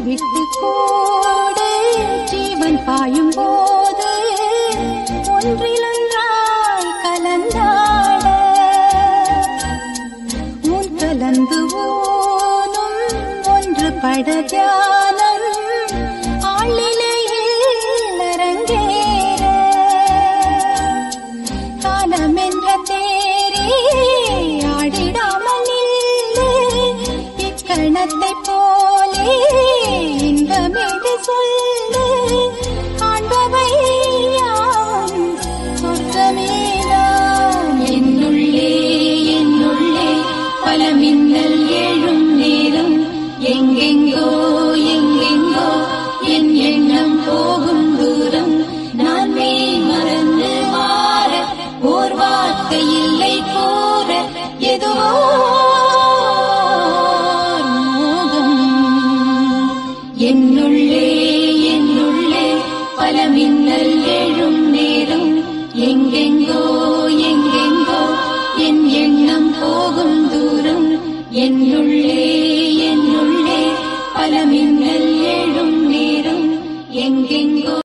விட்டு கூட ஜீவன் பாயும் போது ஒன்றிலொன்றாய் கலந்தாட உன் கலந்து ஊனும் ஒன்று பட தியானம் ஆளிலையில் அரங்கேற காலம் என்ற தேரே ஆடிடாமல் இல்லை இக்கணத்தை போலே இன்பமேது சொல்லு காண்பவை யாவும் சொர்க்கமேதான் என்னுள்ளே என்னுள்ளே பல மின்னல் எழும் நேரம் எங்கெங்கோ எங்கெங்கோ என் எண்ணம் போகும் தூரம் நான் மெய் மறந்து மாற ஓர் வார்த்தை இல்லை போற எதுவோ என்னுள்ளே என்னுள்ளே பல மின்னல் எழும் நேரம் எங்கெங்கோ